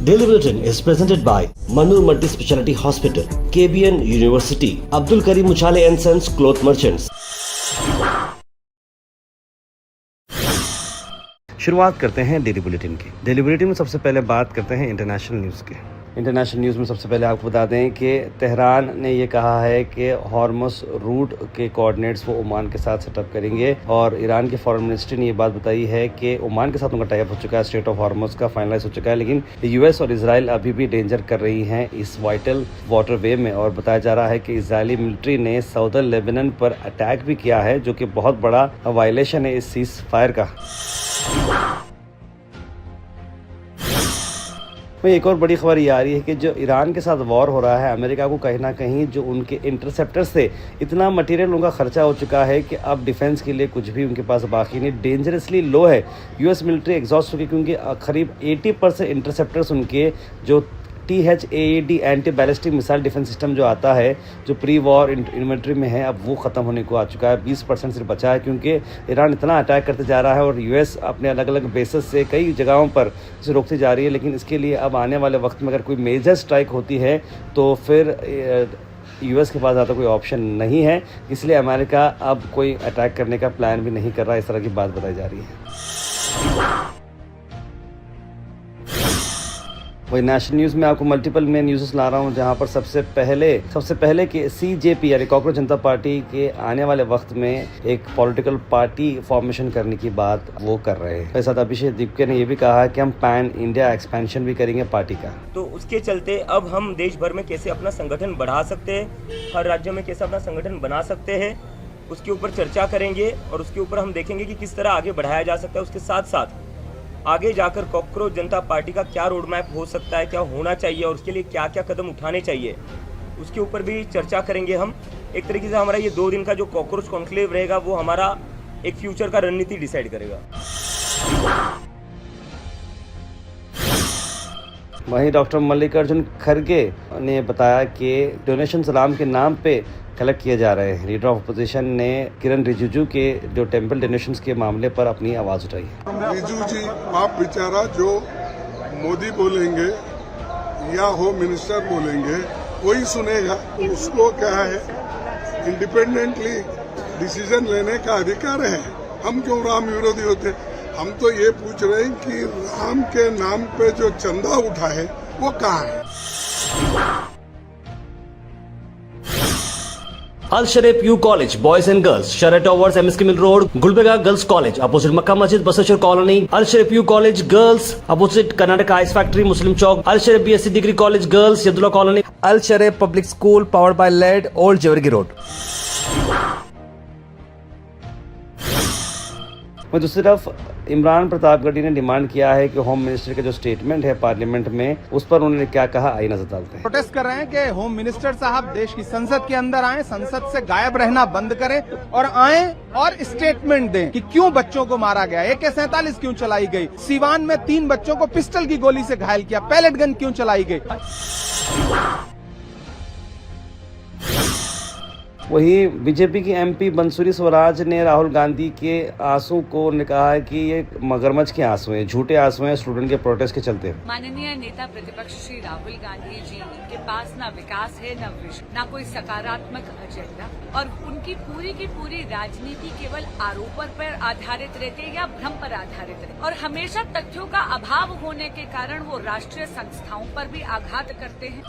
Daily Bulletin is presented by Manur Multi Speciality Hospital, KBN University, Abdul Karim Uchale and Sons Cloth Merchants. शुरुआत करते हैं daily bulletin की। Daily bulletin में सबसे पहले बात करते हैं इंटरनेशनल न्यूज़ के। इंटरनेशनल न्यूज़ में सबसे पहले आपको बता दें कि तेहरान ने ये कहा है कि हॉर्मस रूट के कोऑर्डिनेट्स वो ओमान के साथ सेटअप करेंगे, और ईरान के फॉरेन मिनिस्ट्री ने ये बात बताई है कि ओमान के साथ उनका टाइप हो चुका है, स्ट्रेट ऑफ हॉर्मस का फाइनलाइज हो चुका है, लेकिन यूएस और इजराइल अभी भी डेंजर कर रही हैं इस वाइटल वाटर वे में। और बताया जा रहा है कि इजरायली मिलिट्री ने सऊदर्न लेबनान पर अटैक भी किया है, जो कि बहुत बड़ा वायलेशन है इस सीज फायर का। वहीं एक और बड़ी खबर ये आ रही है कि जो ईरान के साथ वॉर हो रहा है, अमेरिका को कहीं ना कहीं जो उनके इंटरसेप्टर से इतना मटेरियल उनका खर्चा हो चुका है कि अब डिफेंस के लिए कुछ भी उनके पास बाकी नहीं, डेंजरसली लो है। यूएस मिलिट्री एग्जॉस्ट हो गई, क्योंकि करीब 80% इंटरसेप्टर्स उनके जो THAAD anti ballistic missile defence system जो आता है, जो प्री वॉर इन्वेंट्री में है, अब वो ख़त्म होने को आ चुका है। 20% सिर्फ बचा है, क्योंकि ईरान इतना अटैक करते जा रहा है और यूएस अपने अलग अलग बेसिस से कई जगहों पर इसे रोकती जा रही है। लेकिन इसके लिए अब आने वाले वक्त में अगर कोई मेजर स्ट्राइक होती है तो फिर यूएस के पास ज़्यादा कोई ऑप्शन नहीं है, इसलिए अमेरिका अब कोई अटैक करने का प्लान भी नहीं कर रहा है, इस तरह की बात बताई जा रही है। वही नेशनल न्यूज़ में आपको मल्टीपल में न्यूज़ ला रहा हूँ, जहाँ पर सबसे पहले कि CJP यानी कॉकरोच जनता पार्टी के आने वाले वक्त में एक पॉलिटिकल पार्टी फॉर्मेशन करने की बात वो कर रहे हैं। इसके साथ अभिषेक दीपके ने ये भी कहा है कि हम पैन इंडिया एक्सपेंशन भी करेंगे पार्टी का। तो उसके चलते अब हम देश भर में कैसे अपना संगठन बढ़ा सकते हैं, हर राज्य में कैसे अपना संगठन बना सकते हैं, उसके ऊपर चर्चा करेंगे और उसके ऊपर हम देखेंगे कि किस तरह आगे बढ़ाया जा सकता है। उसके साथ साथ आगे जाकर कॉकरोच जनता पार्टी का क्या रोड मैप हो सकता है, क्या होना चाहिए और उसके लिए क्या क्या कदम उठाने चाहिए, उसके ऊपर भी चर्चा करेंगे हम। एक तरीके से हमारा ये 2 दिन का जो कॉकरोच कॉन्क्लेव रहेगा, वो हमारा एक फ्यूचर का रणनीति डिसाइड करेगा। वहीं डॉक्टर मल्लिकार्जुन खड़गे ने बताया कि डोनेशन सलाम के नाम पे कलेक्ट किए जा रहे हैं। लीडर ऑफ अपोजिशन ने किरण रिजिजू के जो टेंपल डोनेशंस के मामले पर अपनी आवाज़ उठाई। रिजिजू जी आप बेचारा जो मोदी बोलेंगे या होम मिनिस्टर बोलेंगे वही सुनेगा, उसको क्या है इंडिपेंडेंटली डिसीजन लेने का अधिकार है। हम क्यों राम विरोधी होते? हम तो ये पूछ रहे हैं कि राम के नाम पे जो चंदा उठा है वो कहाँ है? Al Sharif U College, Boys and Girls, Sheraton Towers, MSK Mill Road, Gulbega Girls College, opposite Makkah Masjid, Basashar Colony. Al Sharif U College Girls, opposite Karnataka Ice Factory, Muslim Chowk. Al Sharif BSc Degree College Girls, Yadullah Colony. Al Sharif Public School, powered by LED, Old Jewargi Road. वहीं दूसरी तरफ इमरान प्रतापगढ़ी ने demand किया है कि home minister का जो statement है पार्लियामेंट में, उस पर उन्होंने क्या कहा, आइए नजर डालते हैं। प्रोटेस्ट कर रहे हैं कि होम मिनिस्टर साहब देश की संसद के अंदर आए, संसद से गायब रहना बंद करें और आए और स्टेटमेंट दें कि क्यों बच्चों को मारा गया, AK-47 क्यों चलाई गई, सीवान में 3 बच्चों को पिस्टल की गोली से घायल किया, पैलेट गन क्यों चलाई गई। वही बीजेपी की MP बंसुरी स्वराज ने राहुल गांधी के आंसू को कहा है कि ये मगरमच्छ के आंसू हैं, झूठे आंसू हैं स्टूडेंट के प्रोटेस्ट के चलते। माननीय नेता प्रतिपक्ष श्री राहुल गांधी जी के पास न विकास है, न विजन, न कोई सकारात्मक एजेंडा, और उनकी पूरी की पूरी राजनीति केवल आरोपों पर आधारित रहती है या भ्रम पर आधारित रहती, और हमेशा तथ्यों का अभाव होने के कारण वो राष्ट्रीय संस्थाओं पर भी आघात करते हैं।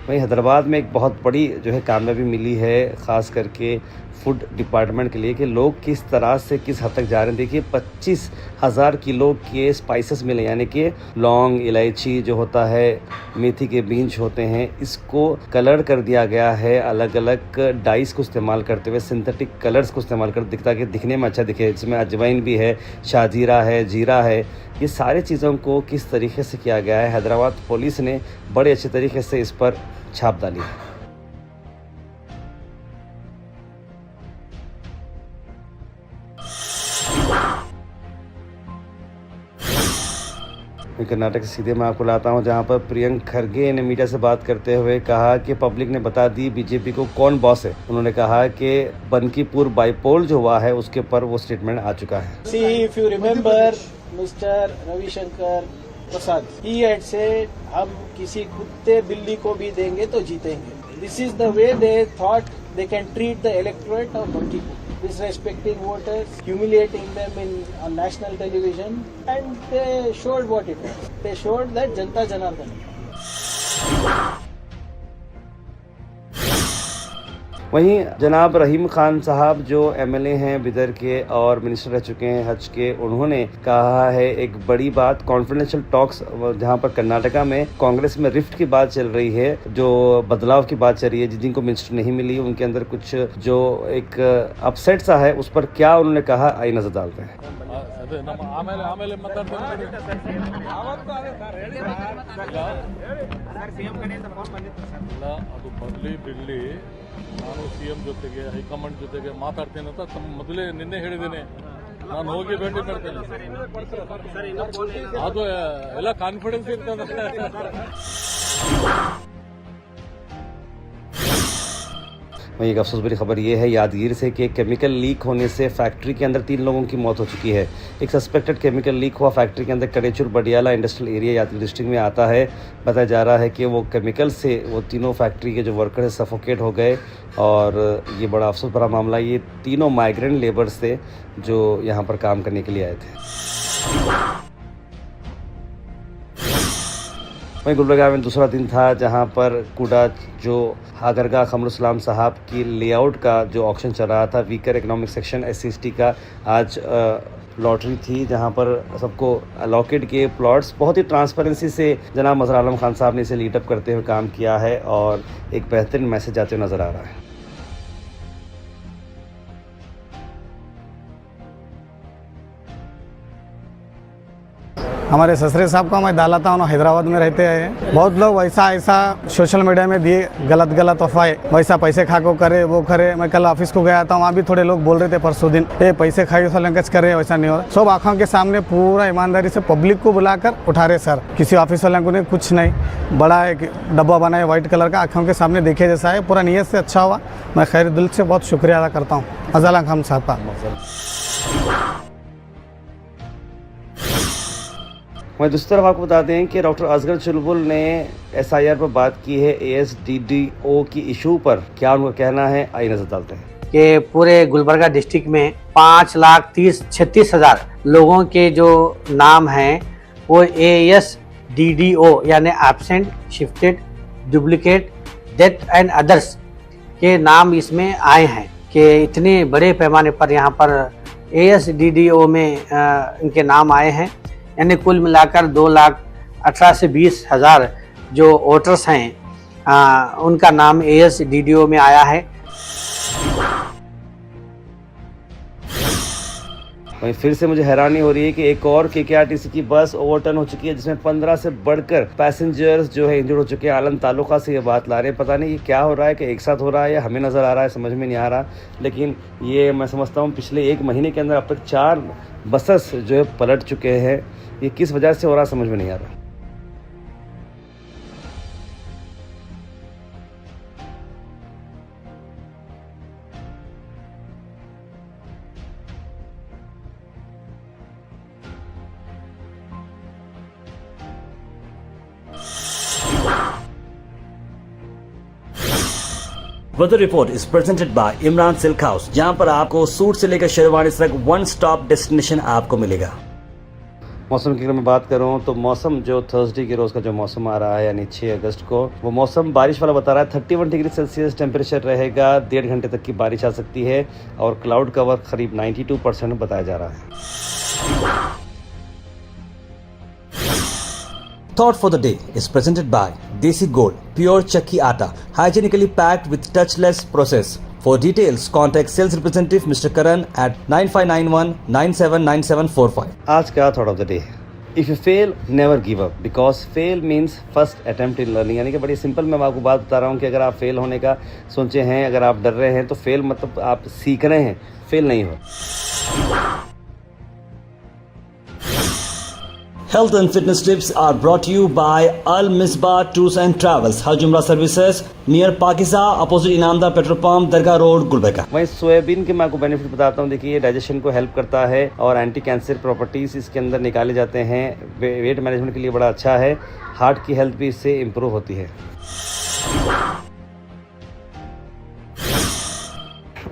वहीं हैदराबाद में एक बहुत बड़ी जो है कामयाबी मिली है, खास करके फूड डिपार्टमेंट के लिए, कि लोग किस तरह से किस हद तक जा रहे हैं। देखिए 25,000 किलो के स्पाइसेस मिले, यानी कि लौंग, इलायची जो होता है, मेथी के बीज होते हैं, इसको कलर कर दिया गया है अलग अलग डाइस को इस्तेमाल करते हुए, सिंथेटिक कलर्स को इस्तेमाल कर ताकि दिखने में अच्छा दिखे। इसमें अजवाइन भी है, शाजीरा है, जीरा है, ये सारी चीज़ों को किस तरीके से किया गया है। हैदराबाद पुलिस ने बड़े अच्छे तरीके से इस पर छाप डाली है। कर्नाटक से सीधे मैं आपको लाता हूं, जहां पर प्रियंक खरगे ने मीडिया से बात करते हुए कहा कि पब्लिक ने बता दी बीजेपी को कौन बॉस है। उन्होंने कहा कि बनकीपुर बाईपोल जो हुआ है उसके ऊपर वो स्टेटमेंट आ चुका है। See, if you remember, Mr. Ravishankar Prasad, he had said, हम किसी कुत्ते बिल्ली को भी देंगे तो जीतेंगे। This is the way they thought they can treat the electorate of Bankipur, disrespecting voters, humiliating them on national television, and they showed what it was. They showed that Janta Janardhan. वहीं जनाब रहीम खान साहब जो MLA हैं बिदर के और minister रह चुके हैं हज के, उन्होंने कहा है एक बड़ी बात, कॉन्फिडेंशियल टॉक्स जहां पर कर्नाटका में कांग्रेस में रिफ्ट की बात चल रही है, जो बदलाव की बात चल रही है, जिनको मिनिस्टर नहीं मिली उनके अंदर कुछ जो एक अपसेट सा है, उस पर क्या उन्होंने कहा, आई नजर डालते हैं। ನಾನು ಸಿಎಂ ಜೊತೆಗೆ ಹೈಕಮಾಂಡ್ ಜೊತೆಗೆ ಮಾತಾಡ್ತೇನೆ ಅಂತ ಮೊದಲೇ ನಿನ್ನೆ ಹೇಳಿದ್ದೇನೆ, ನಾನು ಹೋಗಿ ಭೇಟಿ ಮಾಡ್ತೇನೆ, ಅದು ಎಲ್ಲ ಕಾನ್ಫಿಡೆನ್ಸ್ ಇರ್ತದೆ। वहीं एक अफसोस भरी खबर ये है यादगीर से कि केमिकल लीक होने से फैक्ट्री के अंदर 3 लोगों की मौत हो चुकी है। एक सस्पेक्टेड केमिकल लीक हुआ फैक्ट्री के अंदर कड़ेचुर बडियाला इंडस्ट्रियल एरिया यादगीर डिस्ट्रिक्ट में आता है। बताया जा रहा है कि वो केमिकल से वो तीनों फैक्ट्री के जो वर्कर हैं सफोकेट हो गए और ये बड़ा अफसोस भरा मामला। ये तीनों माइग्रेंट लेबर्स थे जो यहाँ पर काम करने के लिए आए थे। वहीं गुलबर्गा में दूसरा दिन था जहां पर कुडा जो हागरगा खमरुसलाम साहब की लेआउट का जो ऑक्शन चल रहा था, वीकर इकोनॉमिक सेक्शन SC/ST का आज लॉटरी थी जहां पर सबको अलॉकेट किए प्लॉट्स। बहुत ही ट्रांसपेरेंसी से जनाब मजहर आलम खान साहब ने इसे लीडअप करते हुए काम किया है और एक बेहतरीन मैसेज आते हुए नजर आ रहा है। हमारे ससुरे साहब को मैं डाला था, उन्होंने हैदराबाद में रहते हैं। बहुत लोग वैसा ऐसा सोशल मीडिया में दिए गलत अफवाह, वैसा पैसे खा को करे वो करे। मैं कल ऑफिस को गया था, वहाँ भी थोड़े लोग बोल रहे थे परसों दिन, ये पैसे खाई तो लंकच करे, वैसा नहीं हो रहा। सब आँखों के सामने पूरा ईमानदारी से पब्लिक को बुलाकर उठा रहे सर। किसी ऑफिस वाले को नहीं, कुछ नहीं, बड़ा एक डब्बा बनाया व्हाइट कलर का, आँखों के सामने देखे जैसा है, पूरा नीयत से अच्छा हुआ। मैं खैर दिल से बहुत शुक्रिया अदा करता हूँ अज़ाला खान साहब का। वहीं दूसरी तरफ आपको बता दें कि डॉक्टर असगर चुलबुल ने SIR पर बात की है ASDDO की इशू पर। क्या उनका कहना है, आई नजर डालते हैं। कि पूरे गुलबर्गा डिस्ट्रिक्ट में 5,36,000 लोगों के जो नाम हैं वो ASDDO यानी absent, shifted, duplicate, death and others के नाम इसमें आए हैं। कि इतने बड़े पैमाने पर यहाँ पर ASDDO में इनके नाम आए हैं, यानी कुल मिलाकर 2,18,000 से 20,000 जो वोटर्स हैं उनका नाम ASDDO में आया है। वहीं फिर से मुझे हैरानी हो रही है कि एक और KKRTC की बस ओवरटर्न हो चुकी है जिसमें 15 से बढ़कर पैसेंजर्स जो है इंजर्ड हो चुके हैं। आलम तालुका से ये बात ला रहे हैं। पता नहीं ये क्या हो रहा है, कि एक साथ हो रहा है या हमें नज़र आ रहा है, समझ में नहीं आ रहा। लेकिन ये मैं समझता हूँ पिछले 1 महीने के अंदर अब तक 4 बसेस जो है पलट चुके हैं। ये किस वजह से हो रहा है समझ में नहीं आ रहा। Weather report is presented by Imran silk house, जहां पर आपको सूट से लेकर शेरवानी तक वन स्टॉप डेस्टिनेशन आपको मिलेगा। मौसम की अगर मैं बात करूं तो मौसम जो थर्सडे के रोज़ का जो मौसम आ रहा है यानी 6 अगस्त को, वो मौसम बारिश वाला बता रहा है। 31 डिग्री सेल्सियस टेम्परेचर रहेगा, 1.5 घंटे तक की बारिश आ सकती है और क्लाउड कवर करीब 92% बताया जा रहा है। Thought for the day is presented by Desi Gold, pure chakki atta, hygienically packed with touchless process. For details, contact sales representative Mr. Karan at 9591 979745. आज का thought of the day, if you fail never give up, because fail means first attempt in learning. यानी कि बड़ी simple मैं आपको बात बता रहा हूँ कि अगर आप फेल होने का सोचे हैं, अगर आप डर रहे हैं, तो फेल मतलब आप सीख रहे हैं, फेल नहीं हो। Health and fitness tips are brought to you by Al Misbah Tours and Travels, Hajj Umrah Services, near Pakisa, opposite Inamda Petrol Pump, Dargah Road, Gulbega. वहीं सोयाबीन के मैं आपको बेनिफिट बताता हूँ। देखिए, ये डाइजेशन को हेल्प करता है और एंटी कैंसर प्रॉपर्टीज़ इसके अंदर निकाले जाते हैं। वेट मैनेजमेंट के लिए बड़ा अच्छा है। हार्ट की हेल्थ भी इससे इम्प्रूव होती है।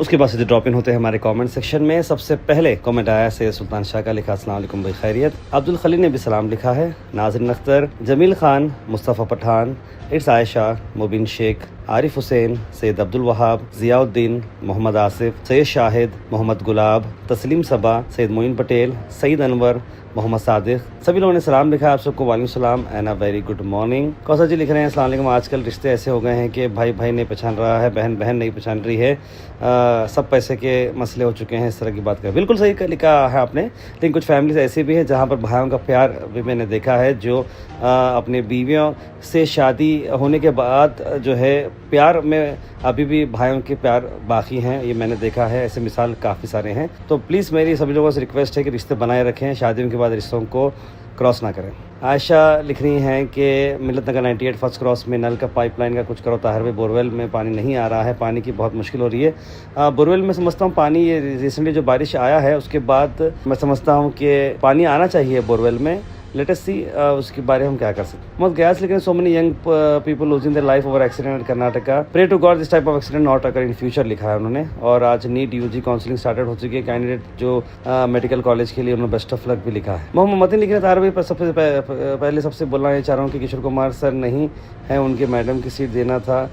उसके बाद सीधे ड्रॉप इन होते हैं हमारे कमेंट सेक्शन में। सबसे पहले कमेंट आया सैयद सुल्तान शाह का, लिखा अस्सलाम वालेकुम भाई खैरियत। अब्दुल खलील ने भी सलाम लिखा है। नाज़रीन अख्तर, जमील खान, मुस्तफ़ा पठान, इट्स आयशा, मुबिन शेख, आरिफ हुसैन, सैयद अब्दुल वहाब, ज़ियाउद्दीन, मोहम्मद आसिफ, सैयद शाहिद, मोहम्मद गुलाब, तस्लीम सबा, सैयद मोइन पटेल, सईद अनवर, मोहम्मद सादिक, सभी लोगों ने सलाम लिखा है। आप सबको वालेकुम सलाम and a very good morning. Kausar ji लिख रहे हैं अस्सलाम वालेकुम। आजकल रिश्ते ऐसे हो गए हैं कि भाई भाई नहीं पहचान रहा है, बहन बहन नहीं पहचान रही है, सब पैसे के मसले हो चुके हैं। इस तरह की बात कर बिल्कुल सही लिखा है आपने। लेकिन कुछ फैमिलीज ऐसी भी है जहाँ पर भाइयों का प्यार भी मैंने देखा है, जो अपने बीवियों से शादी होने के बाद जो है प्यार में अभी भी भाइयों के प्यार बाकी हैं। ये मैंने देखा है, ऐसे मिसाल काफ़ी सारे हैं। तो प्लीज़ मेरी सभी लोगों से रिक्वेस्ट है कि रिश्ते बनाए रखें, शादियों के बाद रिश्तों को क्रॉस ना करें। आयशा लिख रही हैं कि मिलत नगर 98 फर्स्ट क्रॉस में नल का पाइपलाइन का कुछ करो, ताहिर भाई बोरवेल में पानी नहीं आ रहा है, पानी की बहुत मुश्किल हो रही है। बोरवेल में समझता हूँ पानी, ये रिसेंटली जो बारिश आया है उसके बाद मैं समझता हूँ कि पानी आना चाहिए बोरवेल में। लेटेस्ट सी उसके बारे में हम क्या कर सकते हैं। बहुत गैस लेकिन so many young people losing their life over accident in Karnataka, pray to god this type of accident not occur in future, लिखा है उन्होंने। और आज नीट यूजी काउंसलिंग स्टार्टेड हो चुकी है। कैंडिडेट जो मेडिकल कॉलेज के लिए उन्होंने बेस्ट ऑफ लक भी लिखा है। मोहम्मद मतीन लिख रहे हैं, तार भाई सबसे पहले सबसे बोलना ये चाह रहा हूँ कि किशोर कुमार सर नहीं है, उनके मैडम की सीट देना था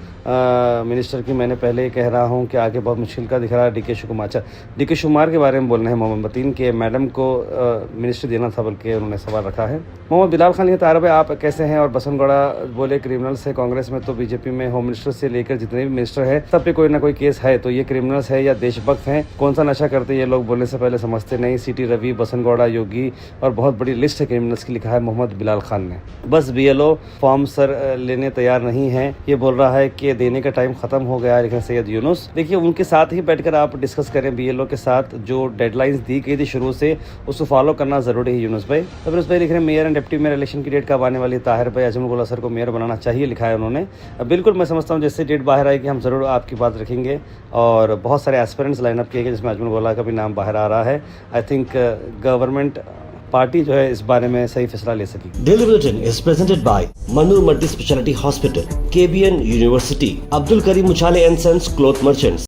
मिनिस्टर की। मैंने पहले कह रहा हूँ कि आगे बहुत मुश्किल का दिख रहा है। डी.के. शिवकुमार, अच्छा डी.के. शिवकुमार के बारे में बोल रहे हैं मोहम्मद मतीन के, मैडम को मिनिस्टर देना था बल्कि उन्होंने सवाल रखा है। मोहम्मद बिलाल खान लिखा, तारा भाई आप कैसे हैं? और बसनगौड़ा बोले क्रिमिनल्स है कांग्रेस में, तो बीजेपी में होम मिनिस्टर से लेकर जितने भी मिनिस्टर है सब पे कोई ना कोई केस है, तो ये क्रिमिनल्स है या देशभक्त हैं? कौन सा नशा करते ये लोग बोलने से पहले समझते नहीं। सीटी रवि, बसनगौड़ा, योगी और बहुत बड़ी लिस्ट है क्रिमिनल्स की, लिखा है मोहम्मद बिलाल खान ने। बस BLO फॉर्म सर लेने तैयार नहीं है, ये बोल रहा है कि देने का टाइम खत्म हो गया है, लेकिन सैयद यूनुस। देखिए उनके साथ ही बैठकर आप डिस्कस करें, BLO के साथ जो डेडलाइंस दी गई थी शुरू से उसको फॉलो करना जरूरी है यूनुस भाई। तो यूनुस भाई लिख रहे हैं mayor and deputy mayor election की डेट कब आने वाली? ताहिर भाई अजमल गोला सर को मेयर बनाना चाहिए, लिखा है उन्होंने। बिल्कुल मैं समझता हूँ जैसे डेट बाहर आएगी हम जरूर आपकी बात रखेंगे। और बहुत सारे एस्पिरेंट्स लाइनअप किए गए जिसमें अजमल गोला का भी नाम बाहर आ रहा है। आई थिंक गवर्नमेंट पार्टी जो है इस बारे में सही फैसला ले सकेगी। Daily Bulletin is presented by Manur Multi Speciality Hospital, KBN University, Abdul Karim Muchale and Sons Cloth Merchants.